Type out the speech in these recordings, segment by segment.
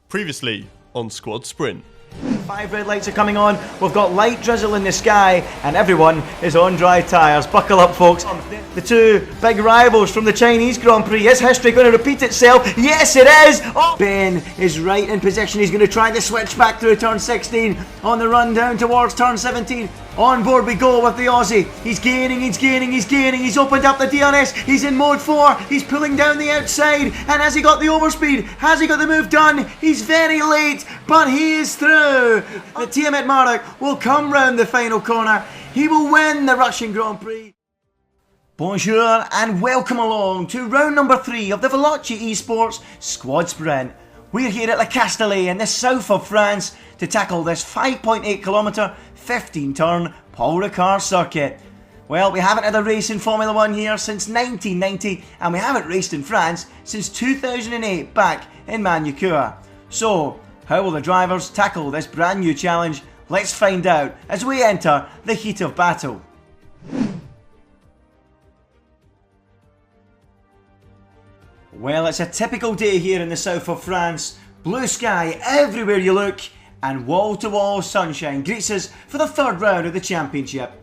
Previously on Squad Sprint. 5 red lights are coming on, we've got light drizzle in the sky, and everyone is on dry tyres. Buckle up, folks. The two big rivals from the Chinese Grand Prix. Is history going to repeat itself? Yes, it is! Oh. Ben is right in position. He's going to try the switch back through turn 16 on the run down towards turn 17. On board we go with the Aussie. He's gaining, he's gaining, he's gaining. He's opened up the DRS. He's in mode 4. He's pulling down the outside. And has he got the overspeed? Has he got the move done? He's very late, but he is through. The Tiametmarduk will come round the final corner. He will win the Russian Grand Prix. Bonjour and welcome along to round number 3 of the Veloce Esports Squad Sprint. We're here at Le Castellet in the south of France to tackle this 5.8 kilometre, 15 turn Paul Ricard circuit. Well, we haven't had a race in Formula 1 here since 1990, and we haven't raced in France since 2008 back in Manucourt. So, how will the drivers tackle this brand new challenge? Let's find out as we enter the heat of battle. Well, it's a typical day here in the south of France. Blue sky everywhere you look, and wall-to-wall sunshine greets us for the third round of the championship.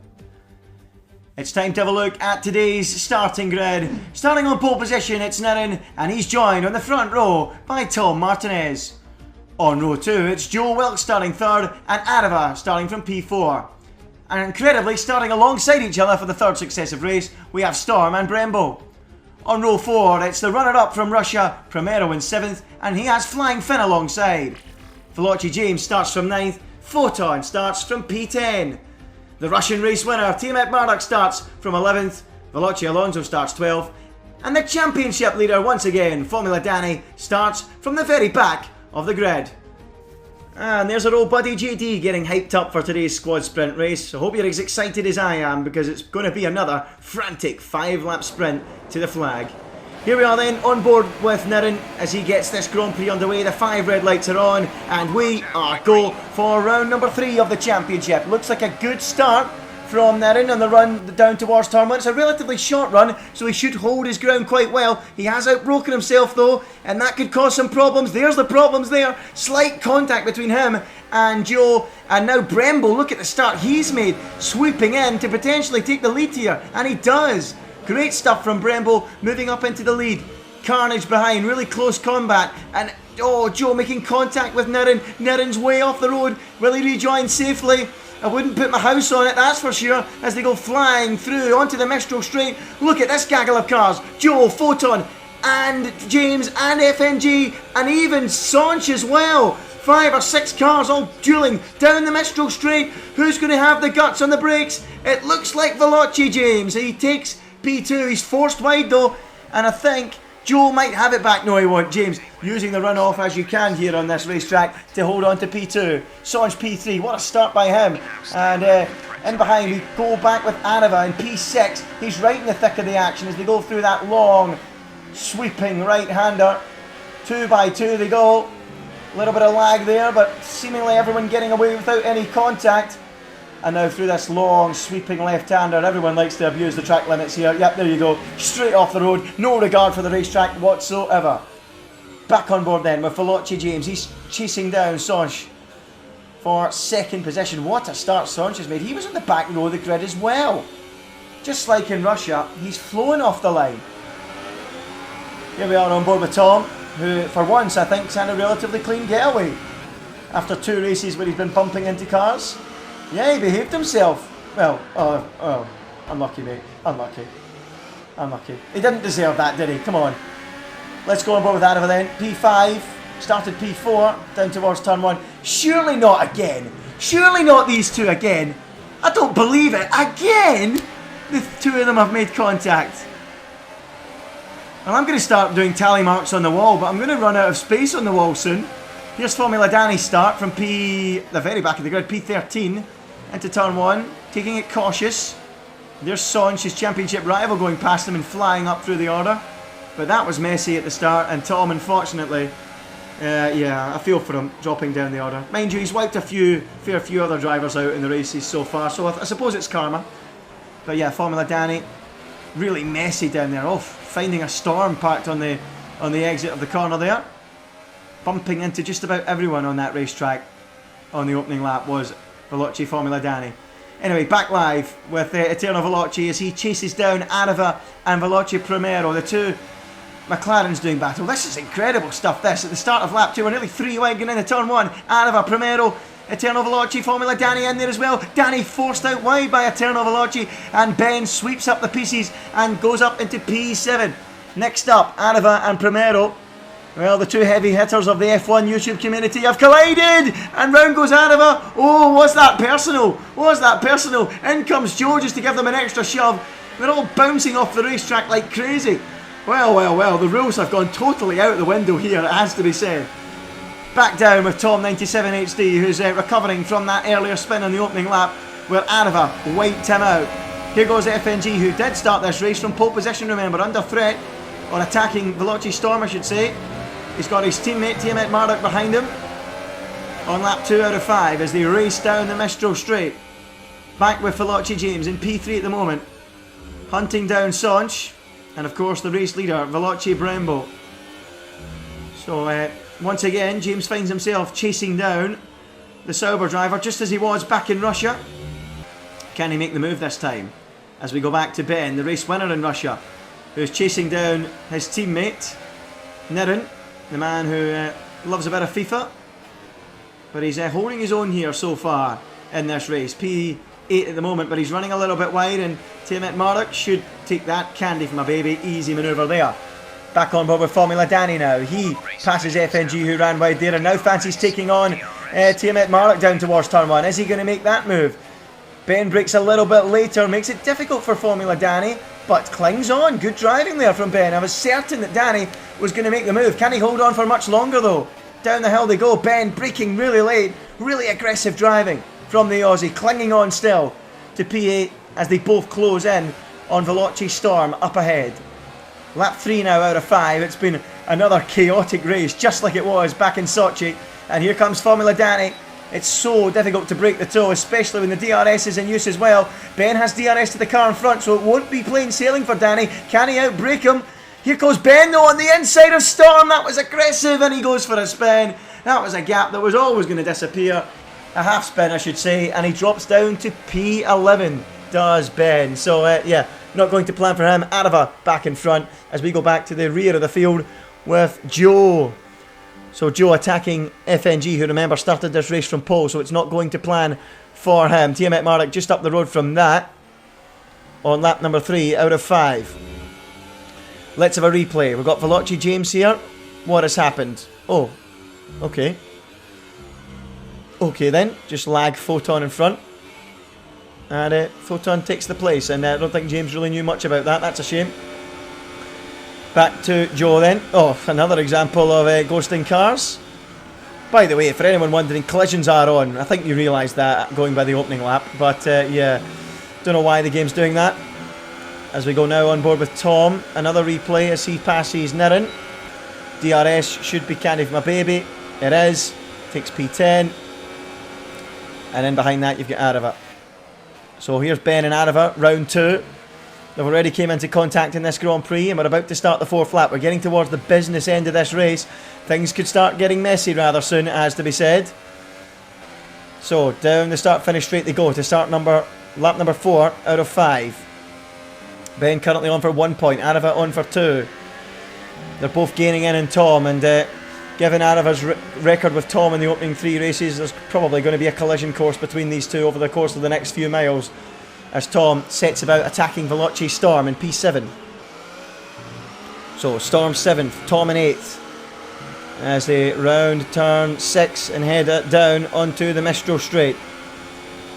It's time to have a look at today's starting grid. Starting on pole position, it's Niren, and he's joined on the front row by Tom Martinez. On row 2, it's Joe Wilkes starting third, and Aarava starting from P4. And incredibly, starting alongside each other for the third successive race, we have Storm and Brembo. On row 4, it's the runner-up from Russia, Primero in 7th, and he has Flying Finn alongside. Veloce James starts from 9th, Photon starts from P10. The Russian race winner, Tiametmarduk, starts from 11th, Veloce Alonso starts 12th, and the championship leader once again, Formula Danny, starts from the very back of the grid. And there's our old buddy JD getting hyped up for today's squad sprint race. I hope you're as excited as I am, because it's going to be another frantic 5-lap sprint to the flag. Here we are then, on board with Niren as he gets this Grand Prix underway. The 5 red lights are on, and we are go for round number 3 of the championship. Looks like a good start from Niren on the run down towards turn 1. It's a relatively short run, so he should hold his ground quite well. He has outbroken himself though, and that could cause some problems. There's the problems there. Slight contact between him and Joe, and now Brembo, look at the start he's made, sweeping in to potentially take the lead here, and he does. Great stuff from Brembo, moving up into the lead. Carnage behind, really close combat, and Joe making contact with Niren. Niren's way off the road. Will he rejoin safely? I wouldn't put my house on it, that's for sure, as they go flying through onto the Mistral Straight. Look at this gaggle of cars. Joe, Photon, and James, and FNG, and even Saunch as well. 5 or 6 cars all dueling down the Mistral Straight. Who's going to have the guts on the brakes? It looks like Veloce James. He takes P2. He's forced wide though, and I think Joe might have it back. No, he won't. James using the runoff as you can here on this racetrack to hold on to P2. Saunch P3. What a start by him. And in behind we go back with Aarava in P6. He's right in the thick of the action as they go through that long sweeping right-hander. 2 by 2 they go. A little bit of lag there, but seemingly everyone getting away without any contact. And now through this long sweeping left-hander, everyone likes to abuse the track limits here. Yep, there you go, straight off the road, no regard for the racetrack whatsoever. Back on board then with Veloce James. He's chasing down Saunch for second position. What a start Saunch has made. He was on the back row of the grid as well. Just like in Russia, he's flown off the line. Here we are on board with Tom, who for once I think has had a relatively clean getaway after 2 races where he's been bumping into cars. Yeah, he behaved himself. Well, unlucky mate, unlucky. He didn't deserve that, did he? Come on. Let's go on board with Aarava then. P5, started P4, down towards turn 1. Surely not again. Surely not these two again. I don't believe it. Again? The two of them have made contact. Well, I'm going to start doing tally marks on the wall, but I'm going to run out of space on the wall soon. Here's Formula Danny's start from the very back of the grid, P13, into turn 1, taking it cautious. There's Saunch, his championship rival, going past him and flying up through the order. But that was messy at the start, and Tom, unfortunately, yeah, I feel for him, dropping down the order. Mind you, he's wiped a fair few other drivers out in the races so far, so I suppose it's karma. But yeah, Formula Danny, really messy down there. Oh, finding a Storm parked on the exit of the corner there. bumping into just about everyone on that racetrack on the opening lap was Veloce Formula Danny. Anyway, back live with Eterno Veloce as he chases down Aarava and Veloce Primero, the two McLarens doing battle. This is incredible stuff, this. At the start of lap 2, we're nearly 3 wide going into turn 1. Aarava, Primero, Eterno Veloce, Formula Danny in there as well. Danny forced out wide by Eterno Veloce, and Ben sweeps up the pieces and goes up into P7. Next up, Aarava and Primero. Well, the two heavy hitters of the F1 YouTube community have collided, and round goes Aarava. Oh, was that personal? Was that personal? In comes Joe just to give them an extra shove. They're all bouncing off the racetrack like crazy. Well, the rules have gone totally out the window here, it has to be said. Back down with Tom 97HD, who's recovering from that earlier spin on the opening lap, where Aarava wiped him out. Here goes FNG, who did start this race from pole position, remember, under threat, or attacking Veloce Storm, I should say. He's got his teammate Tiametmarduk behind him on lap 2 out of 5 as they race down the Mistral Straight. Back with Veloce James in P3 at the moment, hunting down Sonch, and of course the race leader Veloce Brembo. So once again James finds himself chasing down the Sauber driver just as he was back in Russia. Can he make the move this time? As we go back to Ben, the race winner in Russia, who's chasing down his teammate Niren, the man who loves a bit of FIFA, but he's holding his own here so far in this race. P8 at the moment, but he's running a little bit wide, and Tiametmarduk should take that candy from a baby. Easy manoeuvre there. Back on board with Formula Danny now. He passes FNG, who ran wide there, and now fancies taking on Tiametmarduk down towards turn 1. Is he going to make that move? Ben breaks a little bit later, makes it difficult for Formula Danny, but clings on. Good driving there from Ben. I was certain that Danny was going to make the move. Can he hold on for much longer though? Down the hill they go. Ben braking really late. Really aggressive driving from the Aussie. Clinging on still to P8 as they both close in on Veloce Storm up ahead. Lap 3 now out of 5. It's been another chaotic race just like it was back in Sochi. And here comes Formula Danny. It's so difficult to break the toe, especially when the DRS is in use as well. Ben has DRS to the car in front, so it won't be plain sailing for Danny. Can he outbrake him? Here goes Ben though on the inside of Storm. That was aggressive, and he goes for a spin. That was a gap that was always going to disappear. A half spin, I should say, and he drops down to P11, does Ben. So, yeah, not going to plan for him. Aarava back in front as we go back to the rear of the field with Joe. So Joe attacking FNG, who remember started this race from pole, so it's not going to plan for him. Tiametmarduk just up the road from that on lap number 3 out of 5. Let's have a replay. We've got Veloce James here. What has happened? Oh, okay. Okay then, just lag Photon in front. And Photon takes the place, and I don't think James really knew much about that. That's a shame. Back to Joe then. Oh, another example of ghosting cars. By the way, for anyone wondering, collisions are on. I think you realise that going by the opening lap. But yeah, don't know why the game's doing that. As we go now on board with Tom. Another replay as he passes Niren. DRS should be candy for my baby. It is. Takes P10. And then behind that you've got Aarava. So here's Ben and Aarava, round 2. They've already came into contact in this Grand Prix, and we're about to start the 4th lap. We're getting towards the business end of this race. Things could start getting messy rather soon, it has to be said. So down the start-finish straight they go to lap number 4 out of 5. Ben currently on for 1 point, Aarava on for 2. They're both gaining in Tom, and given Aarava's record with Tom in the opening 3 races, there's probably going to be a collision course between these two over the course of the next few miles, as Tom sets about attacking Veloce Storm in P7. So Storm 7th, Tom in 8th, as they round turn 6 and head down onto the Mistral Straight.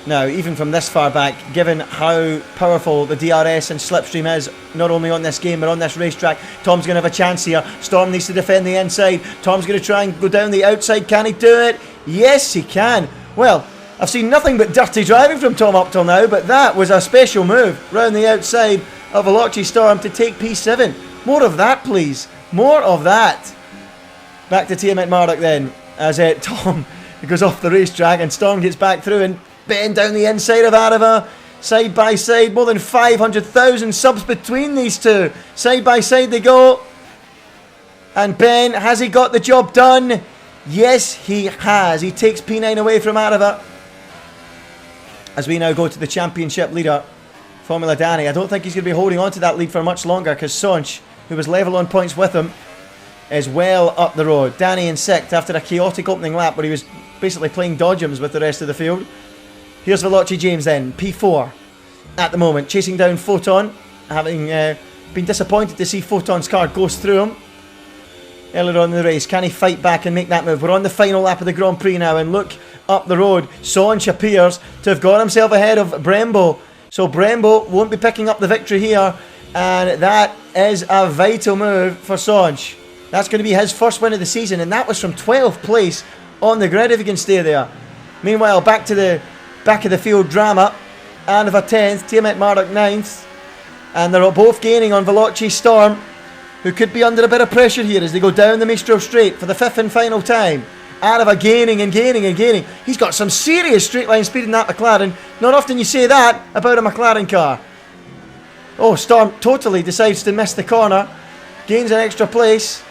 Now, even from this far back, given how powerful the DRS and slipstream is, not only on this game but on this racetrack, Tom's going to have a chance here. Storm needs to defend the inside. Tom's going to try and go down the outside. Can he do it? Yes, he can. Well, I've seen nothing but dirty driving from Tom up till now, but that was a special move round the outside of Veloce Storm to take P7. More of that, please. More of that. Back to Tiametmarduk then, as Tom goes off the racetrack and Storm gets back through, and Ben down the inside of Aarava, side by side, more than 500,000 subs between these two. Side by side they go. And Ben, has he got the job done? Yes, he has. He takes P9 away from Aarava. As we now go to the championship leader, Formula Danny. I don't think he's going to be holding on to that lead for much longer because Sonch, who was level on points with him, is well up the road. Danny in sixth after a chaotic opening lap where he was basically playing dodgems with the rest of the field. Here's Veloce James then, P4 at the moment, chasing down Photon, having been disappointed to see Photon's car goes through him earlier on in the race. Can he fight back and make that move? We're on the final lap of the Grand Prix now, and look up the road. Sonch appears to have got himself ahead of Brembo. So Brembo won't be picking up the victory here, and that is a vital move for Sonch. That's going to be his first win of the season, and that was from 12th place on the grid if he can stay there. Meanwhile, back to the back of the field drama. Aarava 10th, Tiametmarduk 9th, and they're both gaining on Veloce Storm, who could be under a bit of pressure here as they go down the Mistral Straight for the 5th and final time. Aarava gaining and gaining and gaining. He's got some serious straight line speed in that McLaren. Not often you say that about a McLaren car. Oh, Storm totally decides to miss the corner. Gains an extra place.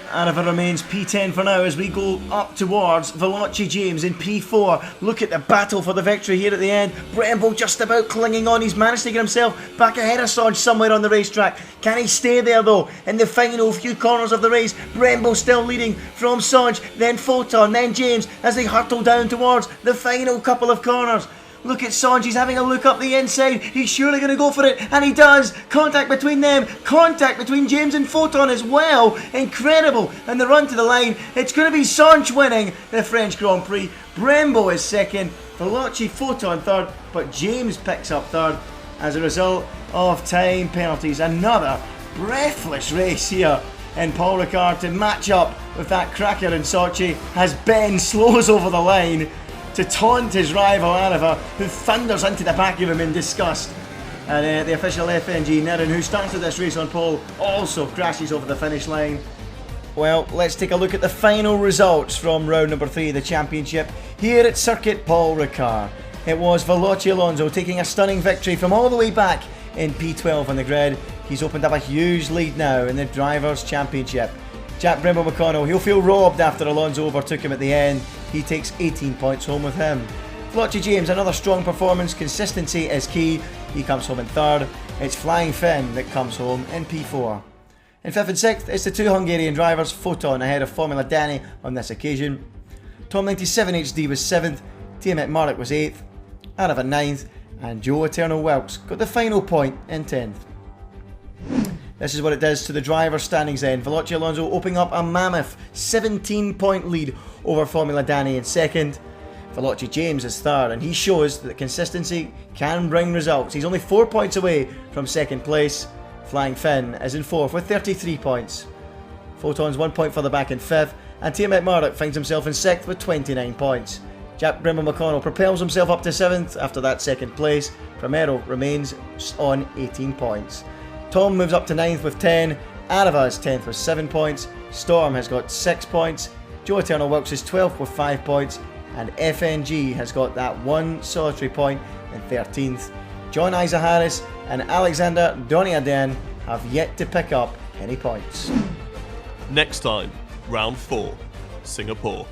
Aarava remains P10 for now as we go up towards Veloce James in P4. Look at the battle for the victory here at the end. Brembo just about clinging on. He's managed to get himself back ahead of Sonch somewhere on the racetrack. Can he stay there though in the final few corners of the race? Brembo still leading from Sonch, then Photon, then James as they hurtle down towards the final couple of corners. Look at Sonch, he's having a look up the inside. He's surely going to go for it, and he does. Contact between them, contact between James and Photon as well. Incredible. And the run to the line, it's going to be Sonch winning the French Grand Prix. Brembo is second, Veloce Photon third, but James picks up third as a result of time penalties. Another breathless race here in Paul Ricard to match up with that cracker in Sochi as Ben slows over the line to taunt his rival Aarava, who thunders into the back of him in disgust. And the official FNG Niren, who started this race on pole, also crashes over the finish line. Well, let's take a look at the final results from round number 3 of the championship here at Circuit Paul Ricard. It was Veloce Alonso taking a stunning victory from all the way back in P12 on the grid. He's opened up a huge lead now in the Drivers' Championship. Jack Brembo McConnell, he'll feel robbed after Alonso overtook him at the end. He takes 18 points home with him. Veloce James, another strong performance. Consistency is key. He comes home in third. It's Flying Finn that comes home in P4. In 5th and 6th, it's the two Hungarian drivers, Photon ahead of Formula Danny on this occasion. Tom 97 HD was 7th, Tiametmarduk was 8th, Aarava 9th, and Joe Eternal Wilkes got the final point in 10th. This is what it does to the driver standings then. Veloce Alonso opening up a mammoth 17-point lead over Formula Danny in second. Veloce James is third, and he shows that consistency can bring results. He's only 4 points away from second place. Flying Finn is in fourth with 33 points. Photon's 1 point further back in fifth, and Tiametmarduk finds himself in sixth with 29 points. Jack Brembo McConnell propels himself up to seventh after that second place. Primero remains on 18 points. Tom moves up to 9th with 10, Aarava is 10th with 7 points, Storm has got 6 points, Joe Eternal Wilkes is 12th with 5 points, and FNG has got that one solitary point in 13th. John Isa Harris and Alexander Doniaden have yet to pick up any points. Next time, round 4, Singapore.